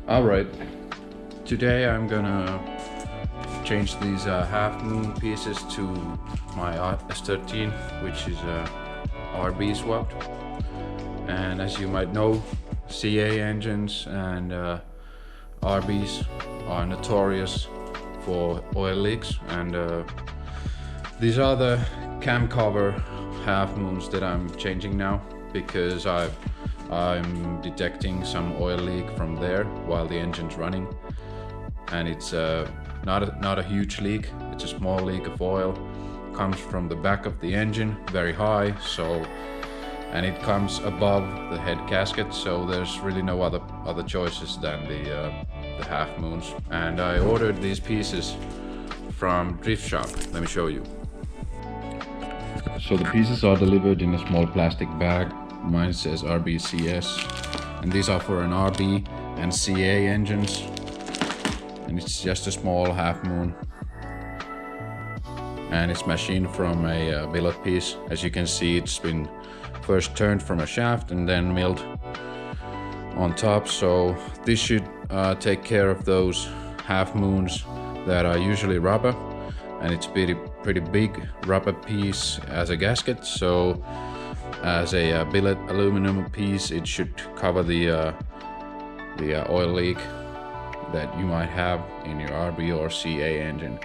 Alright, today I'm gonna change these half moon pieces to my S13, which is RB swapped. And as you might know, CA engines and RBs are notorious for oil leaks, and these are the camcover half moons that I'm changing now because I'm detecting some oil leak from there while the engine's running, and it's not a huge leak. It's a small leak of oil. Comes from the back of the engine, very high, and it comes above the head gasket, so there's really no other choices than the half moons. And I ordered these pieces from Drift Shop. Let me show you. So the pieces are delivered in a small plastic bag. Mine says RBCS, and these are for an RB and CA engines, and it's just a small half moon, and it's machined from a billet piece. As you can see, it's been first turned from a shaft and then milled on top, so this should take care of those half moons that are usually rubber, and it's pretty big rubber piece as a gasket, so as a billet aluminum piece it should cover the oil leak that you might have in your RB or CA engine.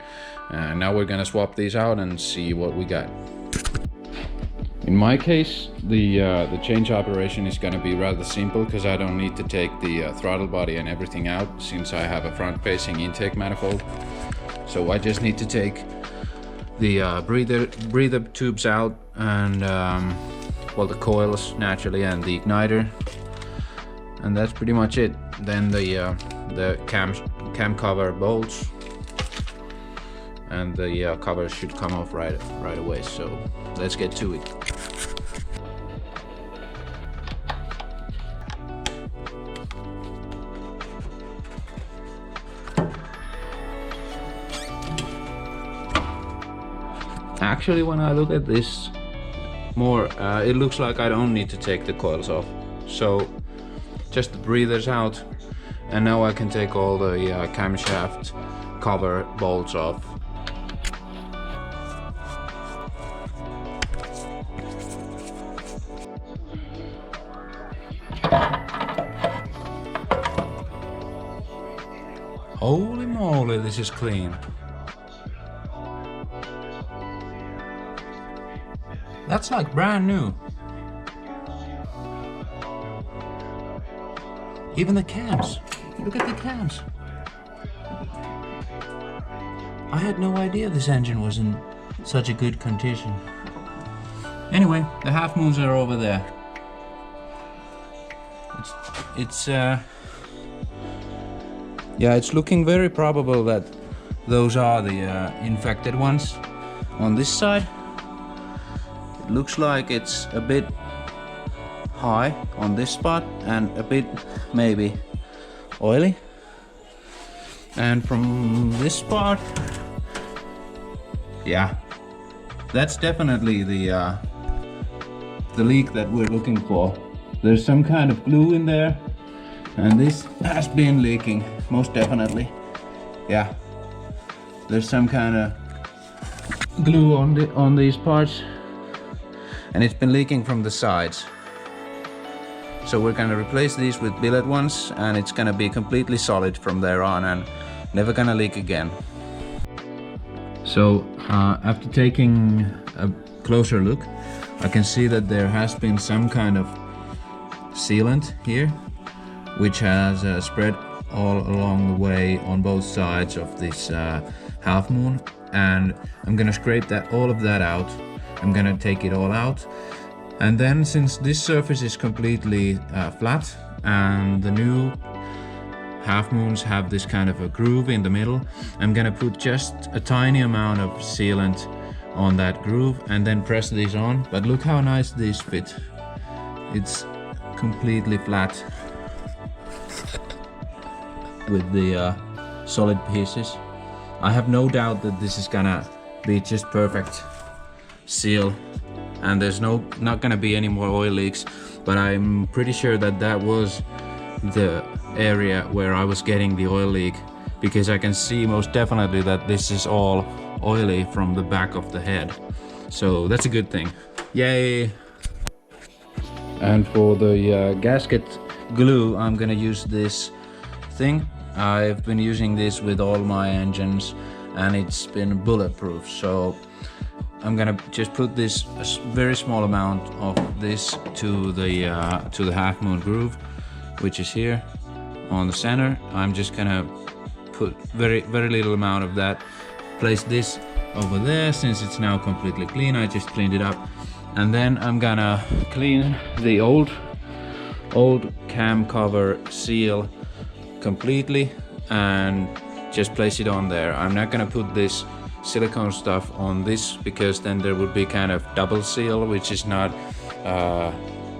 And now we're gonna swap these out and see what we got. In my case, the change operation is gonna be rather simple because I don't need to take the throttle body and everything out, since I have a front-facing intake manifold. So I just need to take the breather tubes out, and well, the coils naturally, and the igniter, and that's pretty much it. Then the cam cover bolts, and the cover should come off right away. So let's get to it. Actually, when I look at this more, it looks like I don't need to take the coils off. So just the breathers out, and now I can take all the camshaft cover bolts off. Holy moly, this is clean. That's like brand new. Even the cams. Look at the cams. I had no idea this engine was in such a good condition. Anyway, the half moons are over there. It's looking very probable that those are the infected ones. On this side, it looks like it's a bit high on this spot and a bit maybe oily. And from this spot, yeah, that's definitely the leak that we're looking for. There's some kind of glue in there, and this has been leaking, most definitely. Yeah, there's some kind of glue on these parts, and it's been leaking from the sides. So we're gonna replace these with billet ones, and it's gonna be completely solid from there on and never gonna leak again. So after taking a closer look, I can see that there has been some kind of sealant here, which has spread all along the way on both sides of this half moon, and I'm gonna scrape all of that out. I'm gonna take it all out, and then, since this surface is completely flat and the new half moons have this kind of a groove in the middle, I'm gonna put just a tiny amount of sealant on that groove and then press these on. But look how nice these fit. It's completely flat with the solid pieces. I have no doubt that this is gonna be just perfect seal, and there's not gonna be any more oil leaks, but I'm pretty sure that was the area where I was getting the oil leak, because I can see most definitely that this is all oily from the back of the head. So that's a good thing. Yay! And for the gasket glue, I'm gonna use this thing. I've been using this with all my engines and it's been bulletproof. So I'm gonna just put this very small amount of this to the half moon groove, which is here on the center. I'm just gonna put very little amount of that. Place this over there since it's now completely clean. I just cleaned it up, and then I'm gonna clean the old cam cover seal completely and just place it on there. I'm not gonna put this silicone stuff on this because then there would be kind of double seal, which is not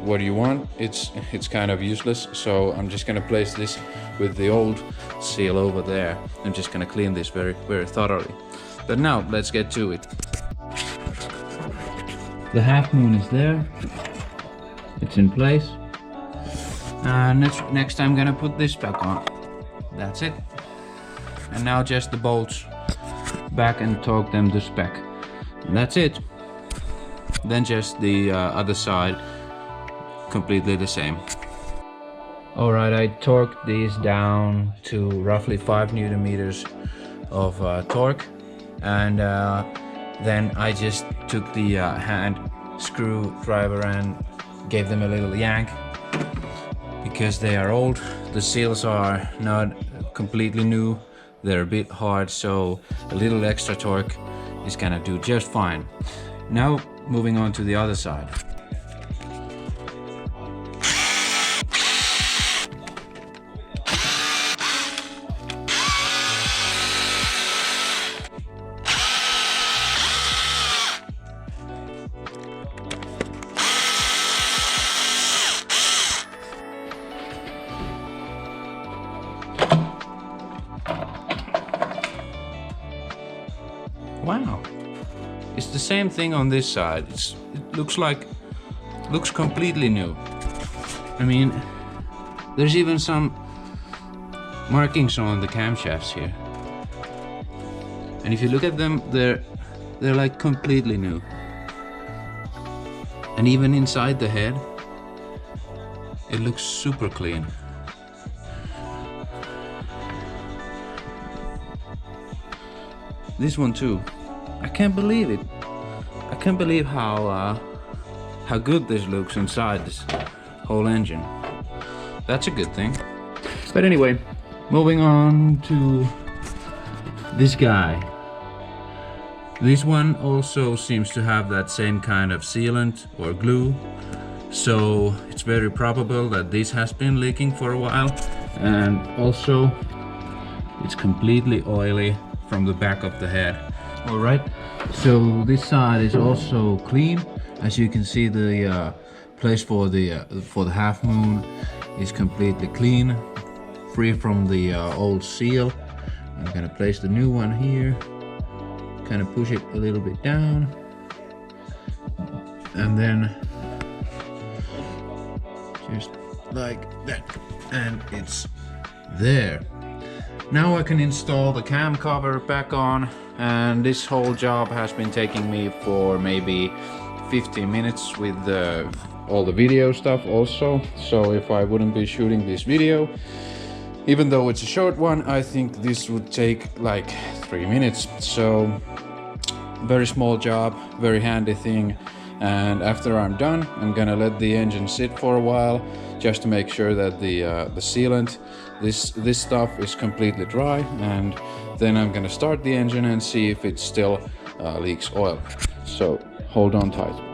what you want. It's kind of useless. So I'm just gonna place this with the old seal over there. I'm just gonna clean this very thoroughly. But now let's get to it. The half moon is there. It's in place. And next I'm gonna put this back on. That's it. And now just the bolts back and torque them to spec. And that's it. Then just the other side, completely the same. Alright, I torqued these down to roughly 5 Newton meters of torque, and then I just took the hand screwdriver and gave them a little yank because they are old. The seals are not completely new, they're a bit hard, so a little extra torque is gonna do just fine. Now moving on to the other side. Wow, it's the same thing on this side. It looks completely new. I mean, there's even some markings on the camshafts here, and if you look at them, they're like completely new. And even inside the head, it looks super clean. This one too. I can't believe it. I can't believe how good this looks inside this whole engine. That's a good thing. But anyway, moving on to this guy. This one also seems to have that same kind of sealant or glue. So it's very probable that this has been leaking for a while. And also, it's completely oily from the back of the head. All right, so this side is also clean. As you can see, the place for the half moon is completely clean, free from the old seal. I'm gonna place the new one here, kind of push it a little bit down, and then just like that, and it's there. Now I can install the cam cover back on, and this whole job has been taking me for maybe 15 minutes with all the video stuff also. So if I wouldn't be shooting this video, even though it's a short one, I think this would take like 3 minutes. So very small job, very handy thing. And after I'm done, I'm gonna let the engine sit for a while just to make sure that the sealant, this stuff is completely dry, and then I'm gonna start the engine and see if it still leaks oil. So hold on tight.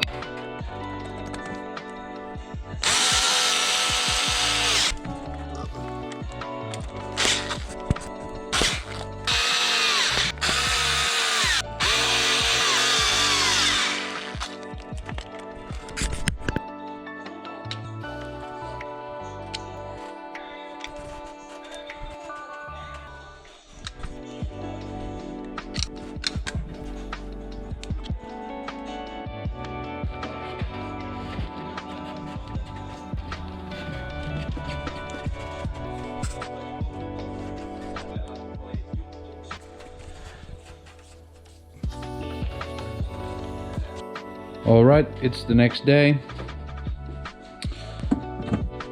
All right, it's the next day.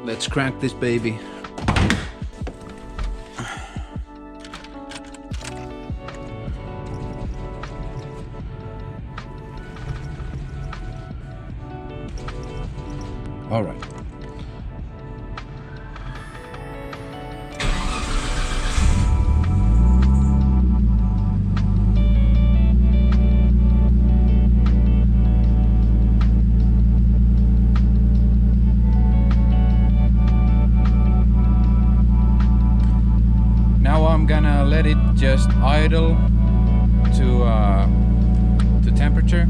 Let's crank this baby. All right. Now I'm gonna let it just idle to temperature,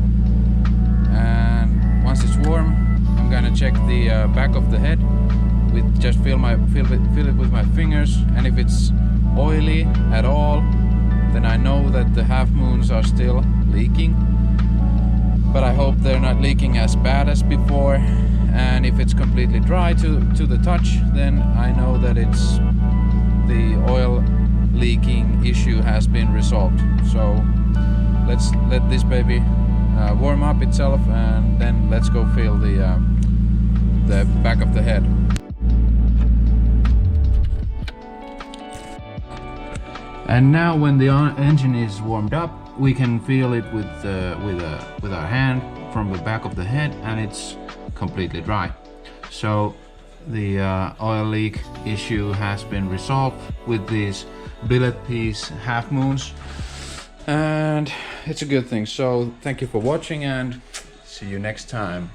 and once it's warm, I'm gonna check the back of the head with just feel it with my fingers, and if it's oily at all, then I know that the half moons are still leaking. But I hope they're not leaking as bad as before. And if it's completely dry to the touch, then I know that it's the oil leaking issue has been resolved. So let's let this baby warm up itself, and then let's go feel the back of the head. And now when the engine is warmed up, we can feel it with our hand from the back of the head, and it's completely dry. So the oil leak issue has been resolved with these billet piece half moons, and it's a good thing. So thank you for watching, and see you next time.